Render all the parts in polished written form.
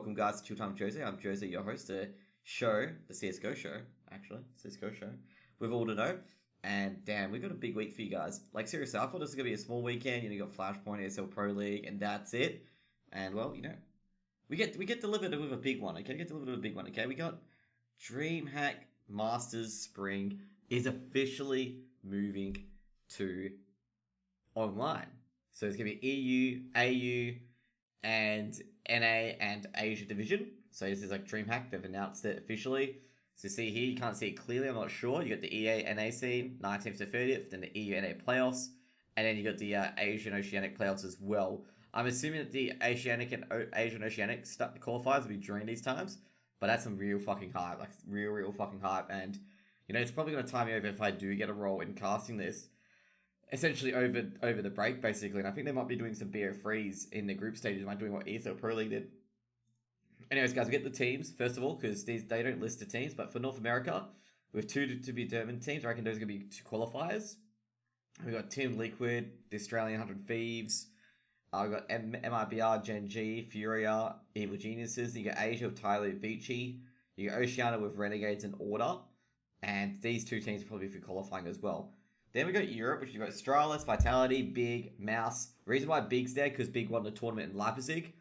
Welcome guys to Chilltime with Jose. I'm Jose, your host. The CSGO Show, actually. CSGO Show. With all to know. And damn, we got a big week for you guys. Like seriously, I thought this was going to be a small weekend. You got Flashpoint, ESEA Pro League, and that's it. And well, we get delivered with a big one, okay? We got DreamHack Masters Spring is officially moving to online. So it's going to be EU, AU, and NA and Asia division. So this is like DreamHack, they've announced it officially. So see here, you can't see it clearly, I'm not sure. You got the EA NA scene, 19th to 30th, then the EU NA playoffs, and then you got the Asian Oceanic playoffs as well. I'm assuming that the Asian Oceanic qualifiers will be during these times, but that's some real fucking hype, like real fucking hype. And it's probably going to time me over if I do get a role in casting this. Essentially over the break, basically. And I think they might be doing some BO3s in the group stages. Am I doing what ESEA Pro League did? Anyways, guys, we get the teams, first of all, because they don't list the teams. But for North America, we have two to be determined teams. I reckon those are going to be two qualifiers. We've got Team Liquid, the Australian 100 Thieves. We've got MIBR, Gen G, Furia, Evil Geniuses. You got Asia with Tyler Vici. You got Oceania with Renegades and Order. And these two teams will probably be qualifying as well. Then we got Europe, which you've got Astralis, Vitality, Big, Mouse. The reason why Big's there, because Big won the tournament in Leipzig.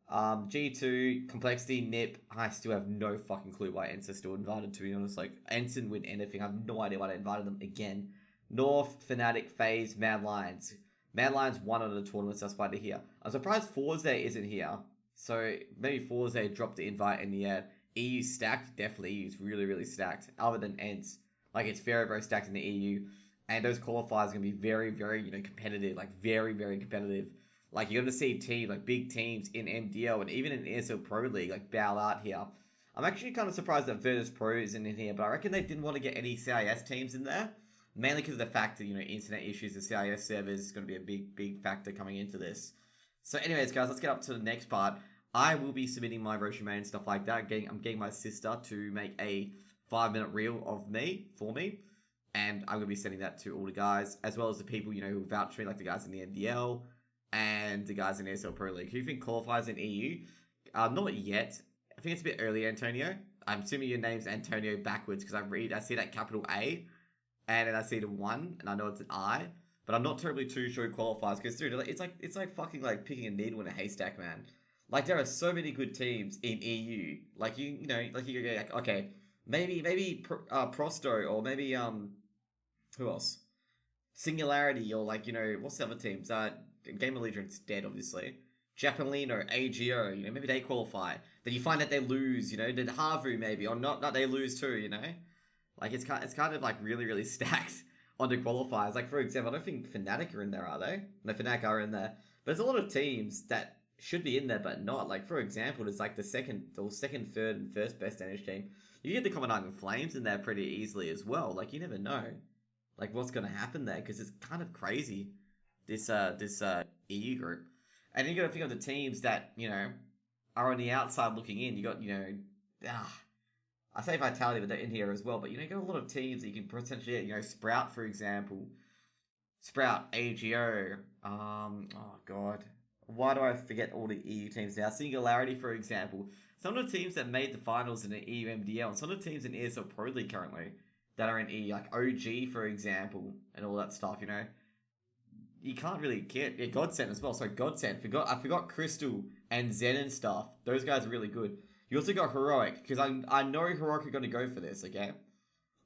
G2, Complexity, Nip. I still have no fucking clue why Ensign's still invited, to be honest. Like, Ensign win anything. I have no idea why they invited them again. North, Fnatic, FaZe, Mad Lions. Mad Lions won on the tournaments, that's why they're here. I'm surprised Forze isn't here. So, maybe Forze dropped the invite in the end. EU stacked, definitely EU's really stacked. Other than Ents. Like, it's very stacked in the EU. And those qualifiers are going to be very competitive. Like, very competitive. Like, you're going to see teams, like, big teams in MDL and even in ESEA Pro League, like, bow out here. I'm actually kind of surprised that Virtus Pro isn't in here, but I reckon they didn't want to get any CIS teams in there. Mainly because of the fact that, internet issues with CIS servers is going to be a big factor coming into this. So, anyways, guys, let's get up to the next part. I will be submitting my resume and stuff like that. I'm getting my sister to make a 5-minute reel of me, for me. And I'm going to be sending that to all the guys, as well as the people, who vouch for me, like the guys in the MDL and the guys in ESEA Pro League. Who do you think qualifies in EU? Not yet. I think it's a bit early, Antonio. I'm assuming your name's Antonio backwards, because I see that capital A, and then I see the 1, and I know it's an I, but I'm not terribly too sure who qualifies, because, dude, it's like fucking, like, picking a needle in a haystack, man. Like, there are so many good teams in EU. Like, you go, like, okay, maybe Prosto, or maybe, who else? Singularity, or like, what's the other teams? Game Allegiance dead, obviously. Japanino, AGO, maybe they qualify. Then you find that they lose, then Havu maybe, or not they lose too, Like, it's kind of like really stacked on the qualifiers. Like, for example, I don't think Fnatic are in there, are they? No, Fnatic are in there. But there's a lot of teams that should be in there, but not. Like, for example, there's like the second, third, and first best Danish team. You get the Copenhagen Flames in there pretty easily as well. Like, you never know, like, what's going to happen there, because it's kind of crazy, this EU group. And then you got to think of the teams that, are on the outside looking in. You got, I say Vitality, but they're in here as well. But, you got a lot of teams that you can potentially get, Sprout, for example. Sprout, AGO, oh, God. Why do I forget all the EU teams now? Singularity, for example. Some of the teams that made the finals in the EU MDL, and some of the teams in ESEA Pro League currently that are in EU, like OG, for example, and all that stuff, You can't really get... Yeah, Godsend as well. Sorry, Godsend. I forgot Crystal and Zen and stuff. Those guys are really good. You also got Heroic, because I know Heroic are going to go for this, okay?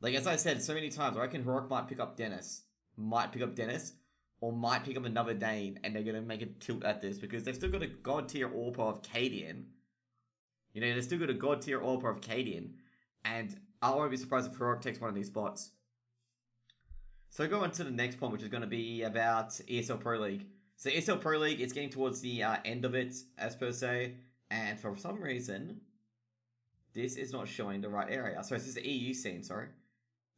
Like, as I said so many times, I reckon Heroic might pick up Dennis. Or might pick up another Dane, and they're going to make a tilt at this, because they've still got a god tier AWP of Cadian. They've still got a god tier AWP of Cadian, and I won't be surprised if Heroic takes one of these spots. So go on to the next point, which is going to be about ESEA Pro League. So ESEA Pro League, it's getting towards the end of it, as per se, and for some reason, this is not showing the right area. Sorry, this is the EU scene, sorry.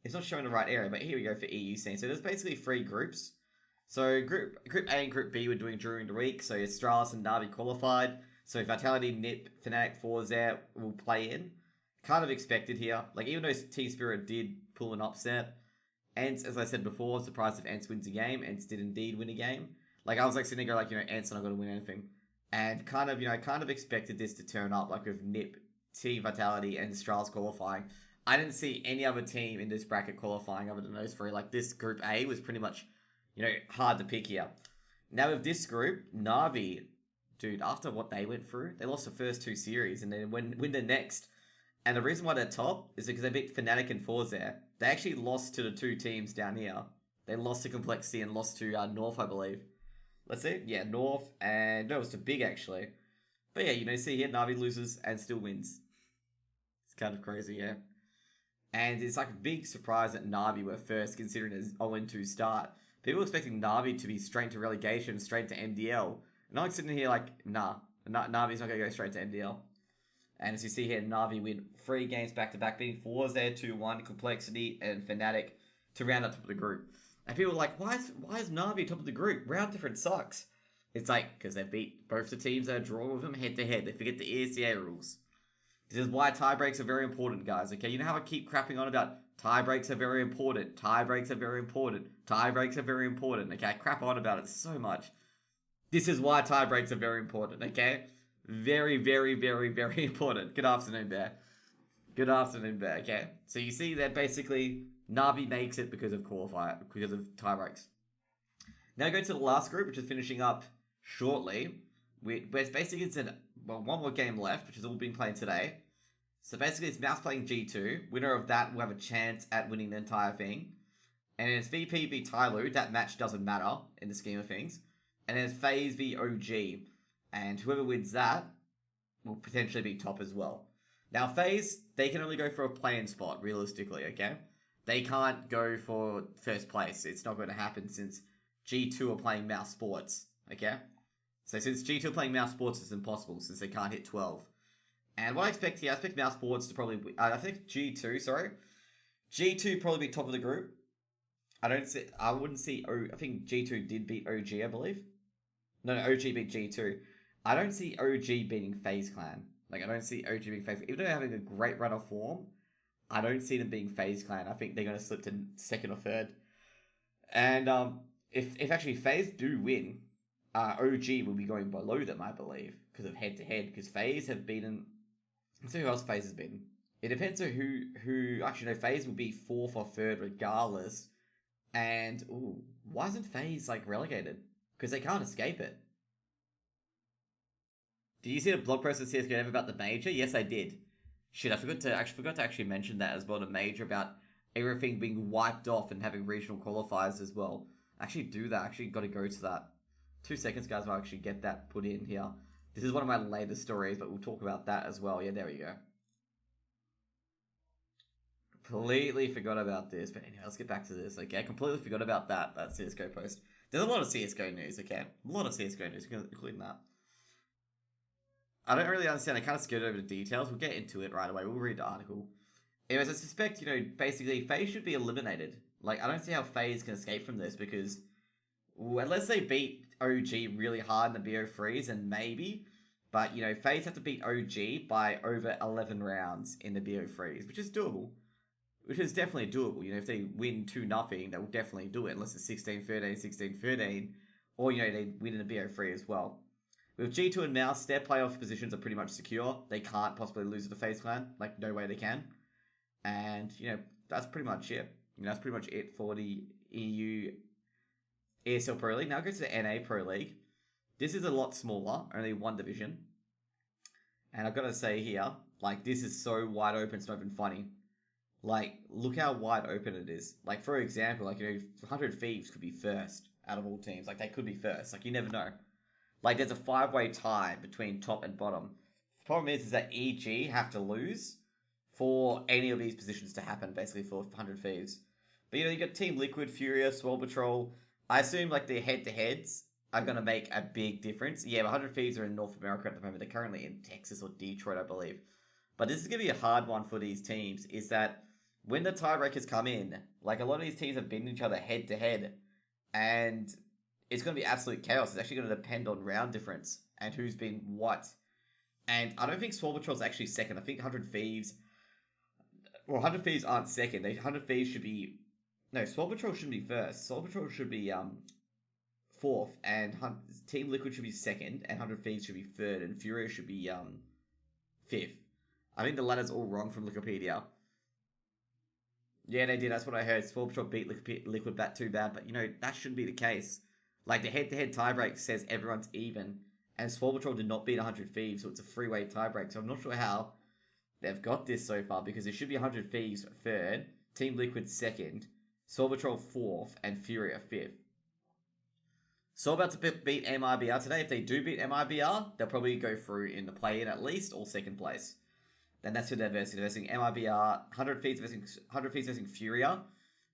It's not showing the right area, but here we go for EU scene. So there's basically 3 groups. So Group A and Group B we're doing during the week. So Astralis and Navi qualified. So Vitality, Nip, Fnatic, Forza will play in. Kind of expected here. Like, even though T-Spirit did pull an upset, Ents, as I said before, I'm surprised if Ents wins a game. Ents did indeed win a game. Like, I was like sitting there like, Ents are not going to win anything. And kind of expected this to turn up, like with Nip, Team Vitality, and Strals qualifying. I didn't see any other team in this bracket qualifying other than those three. Like, this Group A was pretty much, hard to pick here. Now with this group, Na'Vi, dude, after what they went through, they lost the first 2 series and then win the next. And the reason why they're top is because they beat Fnatic and Forza. They actually lost to the 2 teams down here. They lost to Complexity and lost to North, I believe. Let's see. Yeah, North and... No, it was to Big, actually. But yeah, see here, Na'Vi loses and still wins. It's kind of crazy, yeah. And it's like a big surprise that Na'Vi were first, considering it's 0-2 start. People were expecting Na'Vi to be straight to relegation, straight to MDL. And I'm sitting here like, nah. Na'Vi's not going to go straight to MDL. And as you see here, Na'Vi win 3 games back-to-back, beating Forza 2-1, Complexity, and Fnatic to round up top of the group. And people are like, why is Na'Vi top of the group? Round difference sucks. It's like, because they beat both the teams that are drawn with them head-to-head. They forget the ESEA rules. This is why tie breaks are very important, guys, okay? You know how I keep crapping on about tie breaks are very important, tie breaks are very important, tie breaks are very important, okay? I crap on about it so much. This is why tie breaks are very important, okay? Very, very, very, very important. Good afternoon, Bear. Good afternoon, Bear, okay? So you see that basically Na'Vi makes it because of because of tie breaks. Now go to the last group, which is finishing up shortly. It's basically one more game left, which has all been played today. So basically, it's Mouse playing G2. Winner of that will have a chance at winning the entire thing. And then it's VP v Tyloo. That match doesn't matter in the scheme of things. And then it's FaZe v OG. And whoever wins that will potentially be top as well. Now, FaZe, they can only go for a play-in spot, realistically, okay? They can't go for first place. It's not going to happen since G2 are playing Mouse Sports, okay? So since G2 are playing Mouse Sports, it's impossible since they can't hit 12. And what I expect here, I expect Mouse Sports to probably... I think G2 probably be top of the group. I wouldn't see... I think G2 did beat OG, I believe. No, OG beat G2. I don't see OG beating FaZe Clan. Like, I don't see OG beating FaZe Clan. Even though they're having a great run of form, I don't see them being FaZe Clan. I think they're going to slip to second or third. And if actually FaZe do win... OG will be going below them, I believe, because of head-to-head, because FaZe have beaten... Let's see who else FaZe has beaten. It depends on who... Actually, no, FaZe will be 4th or 3rd regardless. And, ooh, why isn't FaZe, relegated? Because they can't escape it. Did you see the blog post that CSGO gave about the major? Yes, I did. Shit, I forgot to actually mention that as well, the major, about everything being wiped off and having regional qualifiers as well. Actually do that. Actually got to go to that. 2 seconds, guys, I'll actually get that put in here. This is one of my latest stories, but we'll talk about that as well. Yeah, there we go. Completely forgot about this, but anyway, let's get back to this, okay? Completely forgot about that CSGO post. There's a lot of CSGO news, okay? A lot of CSGO news, including that. I don't really understand. I kind of skipped over the details. We'll get into it right away. We'll read the article. Anyways, I suspect, basically, FaZe should be eliminated. I don't see how FaZe can escape from this, because... unless they beat OG really hard in the BO3s, and maybe, but, FaZe have to beat OG by over 11 rounds in the BO3s, which is doable. Which is definitely doable. If they win 2-0, they will definitely do it, unless it's 16-13, 16-13, or, they win in the BO3 as well. With G2 and Mouse, their playoff positions are pretty much secure. They can't possibly lose to the FaZe Clan. No way they can. And, that's pretty much it. That's pretty much it for the EU ESL Pro League. Now go to the NA Pro League. This is a lot smaller, only 1 division. And I've got to say here, this is so wide open, it's not even funny. Look how wide open it is. For example, 100 Thieves could be first out of all teams. They could be first. You never know. There's a 5-way tie between top and bottom. The problem is that EG have to lose for any of these positions to happen, basically, for 100 Thieves. But, you got Team Liquid, Furious, Swell Patrol... I assume, their head-to-heads are going to make a big difference. Yeah, 100 Thieves are in North America at the moment. They're currently in Texas or Detroit, I believe. But this is going to be a hard one for these teams, is that when the tiebreakers come in, a lot of these teams have beaten each other head-to-head, and it's going to be absolute chaos. It's actually going to depend on round difference and who's been what. And I don't think Swell Patrol's actually second. I think 100 Thieves... Well, 100 Thieves aren't second. 100 Thieves should be... No, Swell Patrol shouldn't be first. Swell Patrol should be fourth, and Team Liquid should be second, and 100 Thieves should be third, and Furia should be fifth. I think the ladder's all wrong from Wikipedia. Yeah, they did. That's what I heard. Sword Patrol beat Liquid Bat too bad, but that shouldn't be the case. Like, the head-to-head tiebreak says everyone's even, and Sword Patrol did not beat 100 Thieves, so it's a three-way tiebreak. So I'm not sure how they've got this so far, because it should be 100 Thieves third, Team Liquid second, Sword Patrol fourth, and Furia fifth. So about to beat MIBR today. If they do beat MIBR, they'll probably go through in the play-in at least, or second place. Then that's who they're versing. They're versing MIBR, 100 Thieves versing Furia,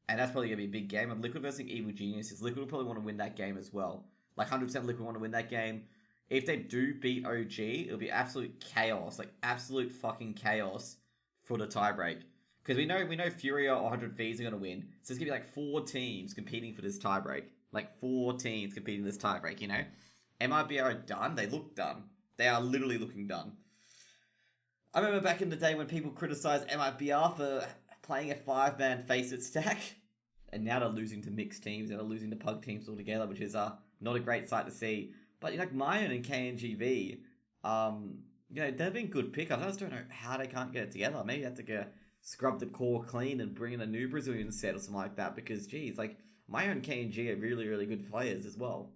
and that's probably going to be a big game. And Liquid versing Evil Geniuses. Liquid will probably want to win that game as well. Like, 100% Liquid want to win that game. If they do beat OG, it'll be absolute chaos. Like, absolute fucking chaos for the tiebreak. Because we know Furia or 100 Thieves are going to win. So it's going to be like 4 teams competing for this tiebreak. Like, 4 teams competing in this tiebreak, MIBR are done. They look done. They are literally looking done. I remember back in the day when people criticized MIBR for playing a 5-man face-it stack. And now they're losing to mixed teams. And they're losing to pug teams altogether, which is not a great sight to see. But, like, Mayan and KNGV, they've been good pickups. I just don't know how they can't get it together. Maybe they have to go scrub the core clean and bring in a new Brazilian set or something like that. Because, geez, like, Mayan and KNG are really, really good players as well.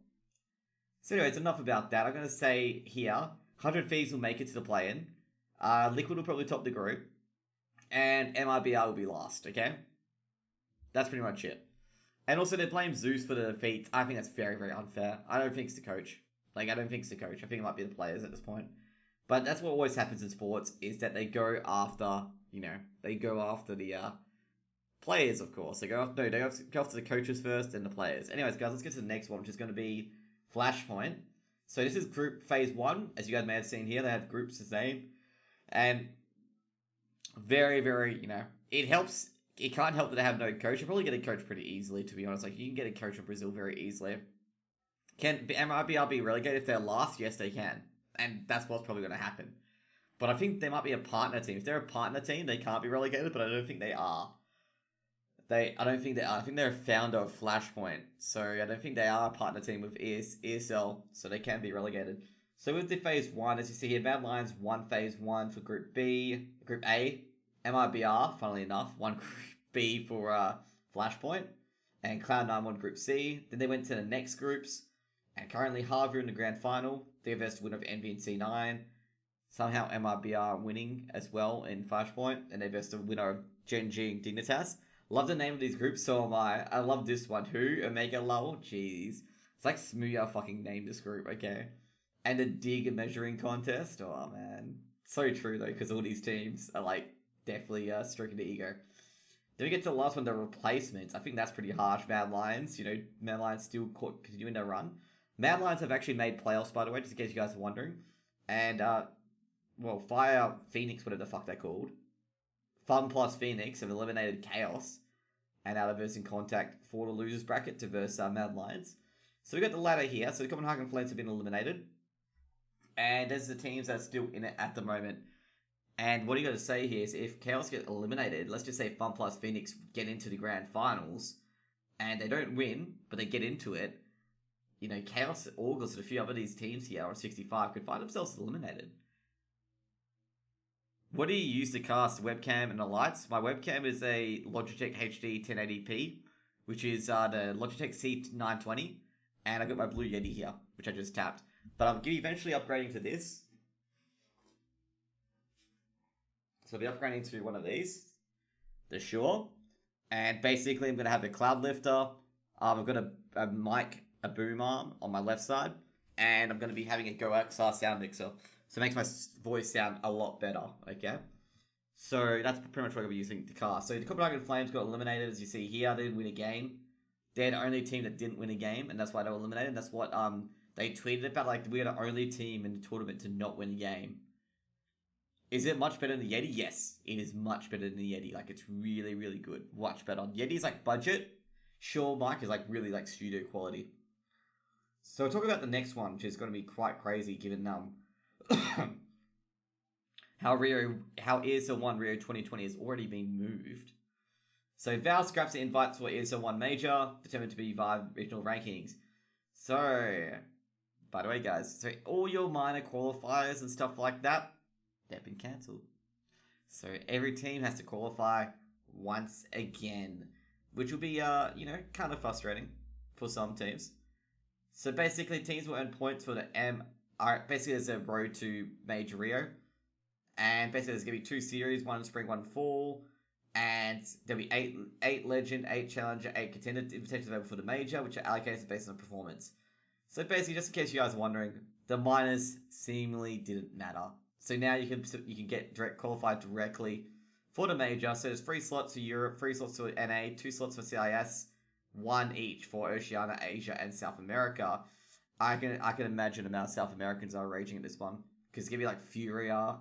So anyways, enough about that. I'm going to say here, 100 Thieves will make it to the play-in. Liquid will probably top the group. And MIBR will be last, okay? That's pretty much it. And also, they blame Zeus for the defeats. I think that's very, very unfair. I don't think it's the coach. I don't think it's the coach. I think it might be the players at this point. But that's what always happens in sports, is that they go after, the players, of course. They go after the coaches first, then the players. Anyways, guys, let's get to the next one, which is going to be Flashpoint. So this is group phase 1. As you guys may have seen here, they have groups the same. And very, very, it helps. It can't help that they have no coach. You probably get a coach pretty easily, to be honest. Like, you can get a coach in Brazil very easily. Can MIBR be relegated if they're last? Yes, they can. And that's what's probably going to happen. But I think they might be a partner team. If they're a partner team, they can't be relegated, but I don't think they are. I don't think they are. I think they're a founder of Flashpoint. So I don't think they are a partner team with ESL, so they can be relegated. So with the phase 1, as you see here, Mad Lions won phase 1 for Group A, MIBR, funnily enough, won Group B for Flashpoint, and Cloud9 won Group C. Then they went to the next groups, and currently Harvey in the grand final. They're the winner of Envy and C9. Somehow MIBR winning as well in Flashpoint, and they're the winner of Gen G and Dignitas. Love the name of these groups, so am I. I love this one. Who? Omega Lull? Jeez. It's like Smooya fucking named this group, okay? And the dig and measuring contest. Oh, man. So true, though, because all these teams are, like, definitely stroking the ego. Then we get to the last one, the replacements. I think that's pretty harsh. Mad Lions, Mad Lions still continuing their run. Mad Lions have actually made playoffs, by the way, just in case you guys are wondering. And, Fire Phoenix, whatever the fuck they're called. Fun plus Phoenix have eliminated Chaos. And now they're versing Contact for the losers bracket to verse Mad Lions. So we got the ladder here. So the Copenhagen Flames have been eliminated. And there's the teams that are still in it at the moment. And what you got to say here is if Chaos get eliminated, let's just say Fun plus Phoenix get into the grand finals, and they don't win, but they get into it, Chaos, August, and a few other these teams here on 65 could find themselves eliminated. What do you use to cast webcam and the lights? My webcam is a Logitech HD 1080p, which is the Logitech C920, and I got my Blue Yeti here, which I just tapped. But I'm eventually upgrading to this. So I'll be upgrading to one of these, the Shure, and basically I'm going to have a cloud lifter. I've got a mic, a boom arm on my left side, and I'm going to be having a Go XR sound mixer. So it makes my voice sound a lot better, okay? So that's pretty much what I'll be using to cast. So the Copenhagen Flames got eliminated, as you see here. They didn't win a game. They're the only team that didn't win a game, and that's why they were eliminated. That's what they tweeted about, like, we're the only team in the tournament to not win a game. Is it much better than the Yeti? Yes, it is much better than the Yeti. Like, it's really, really good. Much better. Yeti's like budget. Sure, mic is like really like studio quality. So we'll talk about the next one, which is going to be quite crazy given how ESL 1 Rio 2020 has already been moved. So Val scraps the invite to ESL 1 Major, determined to be via regional rankings. So, by the way, guys, so all your minor qualifiers and stuff like that, they've been cancelled. So every team has to qualify once again, which will be, kind of frustrating for some teams. So basically, teams will earn points for the basically, there's a road to Major Rio. And basically, there's going to be 2 series, one in spring, one in fall. And there'll be 8 legend, 8 challenger, 8 contender invitations available for the major, which are allocated based on performance. So basically, just in case you guys are wondering, the minors seemingly didn't matter. So now you can get qualified directly for the major. So there's 3 slots for Europe, 3 slots for NA, 2 slots for CIS, 1 each for Oceania, Asia, and South America. I can imagine the amount of South Americans are raging at this one, because it's gonna be like Furia,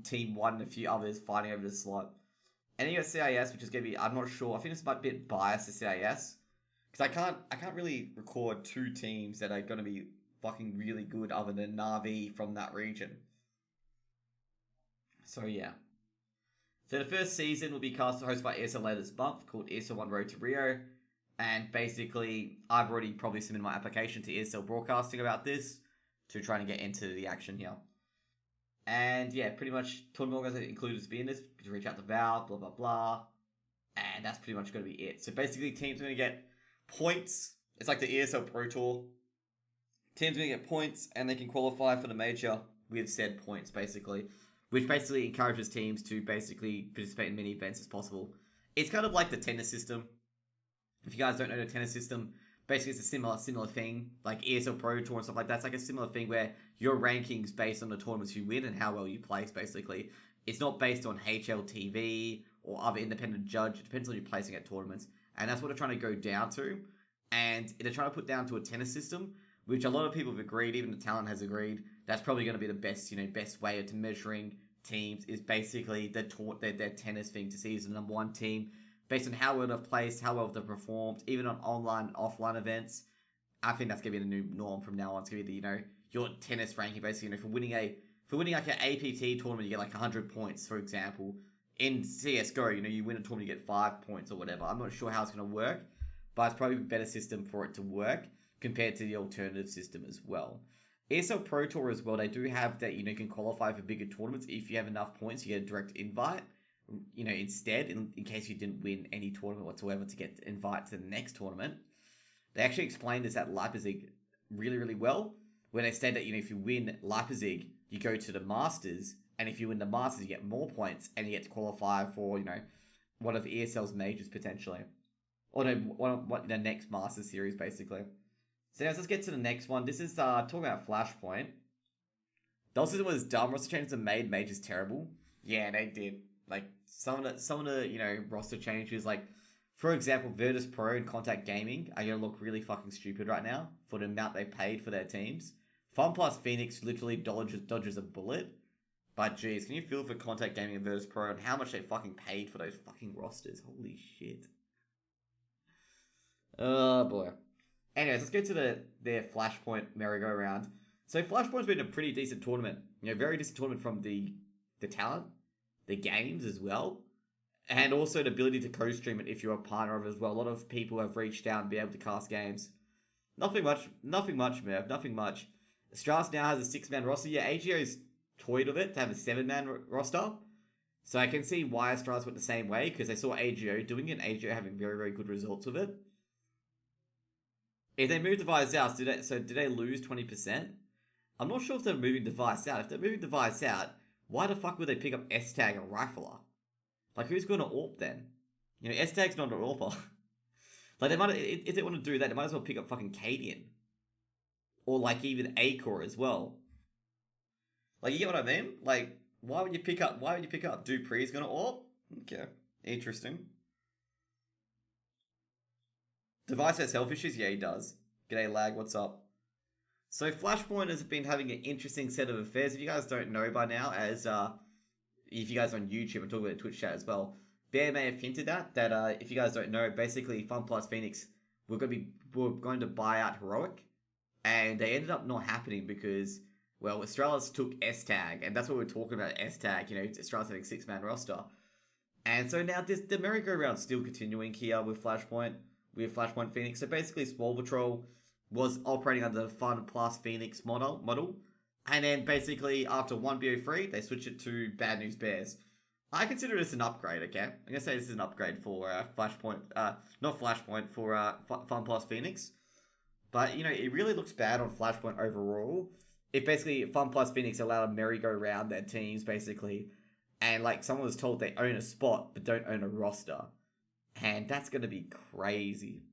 Team 1 and a few others fighting over the slot. And then you got CIS, which is going to be, I'm not sure, I think this might be a bit biased to CIS. Because I can't really record 2 teams that are going to be fucking really good other than Na'Vi from that region. So yeah. So the first season will be hosted by ESEA later this month, called ESEA 1 Road to Rio. And basically, I've already probably submitted my application to ESEA Broadcasting about this, to try and get into the action here. And yeah, pretty much tournament organizers included to be in this. You reach out to Valve, blah, blah, blah. And that's pretty much going to be it. So basically, teams are going to get points. It's like the ESL Pro Tour. Teams are going to get points, and they can qualify for the major with said points, basically. Which basically encourages teams to basically participate in many events as possible. It's kind of like the tennis system. If you guys don't know the tennis system, basically it's a similar thing, like ESL Pro Tour and stuff like that. It's like a similar thing where your rankings based on the tournaments you win and how well you place, basically. It's not based on HLTV or other independent judge. It depends on your placing at tournaments. And that's what they're trying to go down to. And they're trying to put down to a tennis system, which a lot of people have agreed, even the talent has agreed, that's probably going to be the best way to measuring teams is basically their tennis thing to see who's the number 1 team. Based on how well they've placed, how well they've performed, even on online, offline events. I think that's going to be the new norm from now on. It's going to be your tennis ranking, basically. For winning like an APT tournament, you get like 100 points, for example. In CSGO, you win a tournament, you get 5 points or whatever. I'm not sure how it's going to work, but it's probably a better system for it to work compared to the alternative system as well. ESL Pro Tour as well, they do have that, you can qualify for bigger tournaments. If you have enough points, you get a direct invite. Instead, in case you didn't win any tournament whatsoever to get invited to the next tournament. They actually explained this at Leipzig really, really well, where they said that, if you win Leipzig, you go to the Masters, and if you win the Masters, you get more points, and you get to qualify for, one of ESL's majors, potentially. Or the next Masters series, basically. So let's get to the next one. This is, talking about Flashpoint. The whole system was dumb. Roster changes that made majors terrible. Yeah, they did. Like, some of the roster changes, like, for example, Virtus Pro and Contact Gaming are going to look really fucking stupid right now for the amount they paid for their teams. Fun Plus Phoenix literally dodges a bullet. But geez, can you feel for Contact Gaming and Virtus Pro and how much they fucking paid for those fucking rosters? Holy shit. Oh boy. Anyways, let's go to their Flashpoint merry-go-round. So Flashpoint's been a pretty decent tournament. Very decent tournament from the talent. The games as well, and also the ability to co-stream it if you're a partner of it as well. A lot of people have reached out and be able to cast games. Nothing much, Merv, nothing much. Astralis now has a 6-man roster. Yeah, AGO's toyed with it to have a 7-man roster. So I can see why Astralis went the same way, because they saw AGO doing it, and AGO having very, very good results with it. If they move device out, did they lose 20%? I'm not sure if they're moving device out. If they're moving device out, why the fuck would they pick up S-Tag and Rifler? Like, who's going to AWP then? S-Tag's not an AWPer. Like, if they want to do that, they might as well pick up fucking Cadian. Or, like, even Acor as well. Like, you get what I mean? Like, why would you pick up Dupree's going to AWP? Okay, interesting. Device has health issues? Yeah, he does. G'day, Lag, what's up? So Flashpoint has been having an interesting set of affairs. If you guys don't know by now, if you guys are on YouTube, I'm talking about Twitch chat as well, Bear may have hinted that if you guys don't know, basically Fun Plus Phoenix were going to buy out Heroic, and they ended up not happening because, well, Astralis took S-Tag, and that's what we're talking about, S-Tag, Astralis having 6-man roster. And so now the merry-go-round's still continuing here with Flashpoint Phoenix. So basically Small Patrol was operating under the Fun Plus Phoenix model. And then basically after 1BO3, they switched it to Bad News Bears. I consider this an upgrade, okay? I'm going to say this is an upgrade for Flashpoint, not Flashpoint, for Fun Plus Phoenix. But, you know, it really looks bad on Flashpoint overall. If basically Fun Plus Phoenix allowed a merry-go-round their teams, basically, and like someone was told they own a spot but don't own a roster. And that's going to be crazy.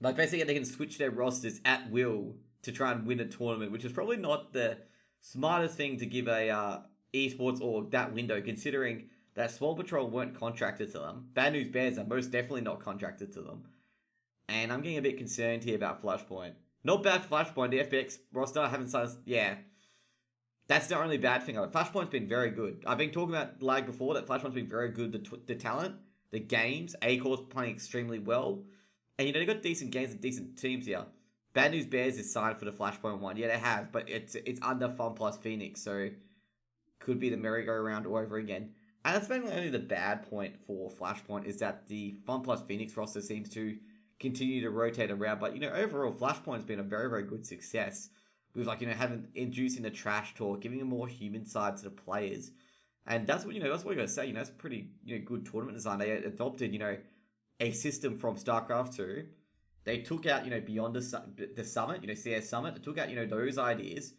Like, basically, they can switch their rosters at will to try and win a tournament, which is probably not the smartest thing to give a esports or that window, considering that Small Patrol weren't contracted to them. Bad News Bears are most definitely not contracted to them. And I'm getting a bit concerned here about Flashpoint. Not bad for Flashpoint, the FBX roster, I haven't signed, yeah. That's the only bad thing of it. Flashpoint's been very good. I've been talking about lag before, that Flashpoint's been very good. The talent, the games, A-Core's playing extremely well. And, you know, they've got decent games and decent teams here. Bad News Bears is signed for the Flashpoint one. Yeah, they have, but it's under Fun Plus Phoenix, so could be the merry-go-round all over again. And that's mainly only the bad point for Flashpoint, is that the Fun Plus Phoenix roster seems to continue to rotate around. But, you know, overall, Flashpoint's been a very, very good success with, like, you know, introducing the trash talk, giving a more human side to the players. And that's what, you know, that's what we got to say. You know, it's a pretty, you know, good tournament design. They adopted, you know, a system from StarCraft 2. They took out, you know, beyond the Summit, you know, CS Summit. They took out, you know, those ideas.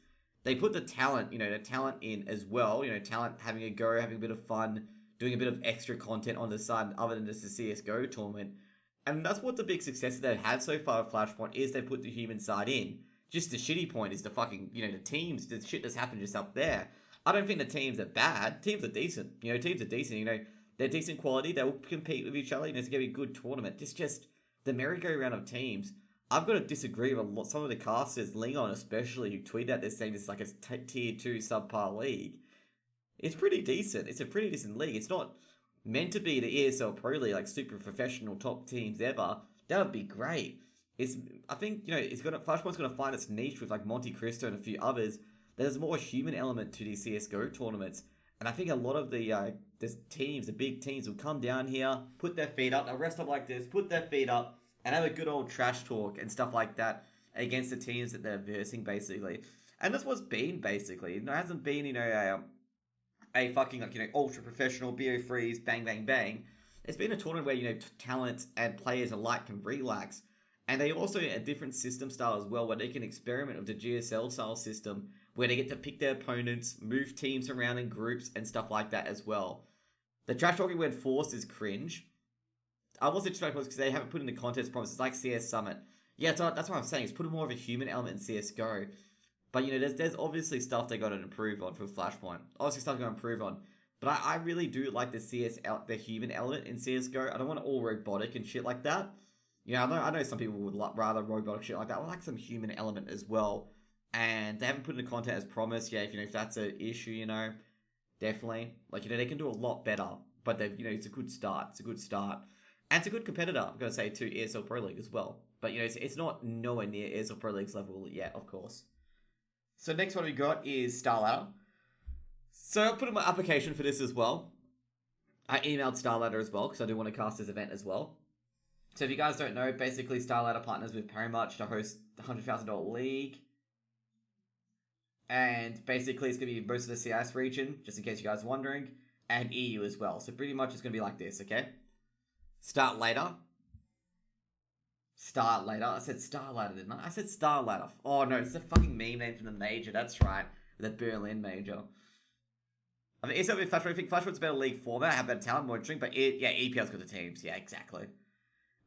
They put the talent in as well. You know, talent having a go, having a bit of fun, doing a bit of extra content on the side other than just the CSGO tournament. And that's what the big success that they've had so far at Flashpoint is. They put the human side in. Just the shitty point is the fucking, you know, the teams, the shit that's happened just up there. I don't think the teams are bad. Teams are decent. You know, teams are decent. You know, they're decent quality. They'll compete with each other. You know, it's going to be a good tournament. It's just the merry-go-round of teams. I've got to disagree with a lot. Some of the casters, Lingon especially, who tweeted out this saying this is like a tier 2 subpar league. It's pretty decent. It's a pretty decent league. It's not meant to be the ESL Pro League, like super professional top teams ever. That would be great. I think, you know, Flashpoint's going to find its niche with like Monte Cristo and a few others. There's more human element to these CSGO tournaments. And I think a lot of the teams, the big teams, will come down here, put their feet up, they'll rest up like this, put their feet up, and have a good old trash talk and stuff like that against the teams that they're versing, basically. And that's what's been, basically. It hasn't been, you know, a fucking, like, you know, ultra-professional BO3s, bang, bang, bang. It's been a tournament where, you know, talent and players alike can relax. And they also a different system style as well, where they can experiment with the GSL style system, where they get to pick their opponents, move teams around in groups, and stuff like that as well. The trash talking when forced is cringe. I wasn't expecting because they haven't put in the contest promises like CS Summit. Yeah, that's what I'm saying. It's put more of a human element in CSGO. But, you know, there's obviously stuff they got to improve on for Flashpoint. Obviously stuff they got to improve on. But I really do like the human element in CSGO. I don't want it all robotic and shit like that. You know, I know some people would rather robotic shit like that. I like some human element as well. And they haven't put in the content as promised. Yeah, if that's an issue, you know, definitely. Like, you know, they can do a lot better. But they've, you know, it's a good start. It's a good start. And it's a good competitor, I'm going to say, to ESL Pro League as well. But, you know, it's not nowhere near ESL Pro League's level yet, of course. So next one we got is StarLadder. So I put in my application for this as well. I emailed StarLadder as well, because I do want to cast this event as well. So if you guys don't know, basically StarLadder partners with Paramuch to host the $100,000 league. And basically it's going to be most of the CS region, just in case you guys are wondering. And EU as well. So pretty much it's going to be like this, okay? Start later. Start later. I said StarLadder, didn't I? I said StarLadder. Oh no, it's the fucking meme name from the major. That's right. The Berlin major. I mean, it's a bit Flashpoint. I think Flashpoint's a better league format, have better talent, more interesting. But EPL's got the teams. Yeah, exactly.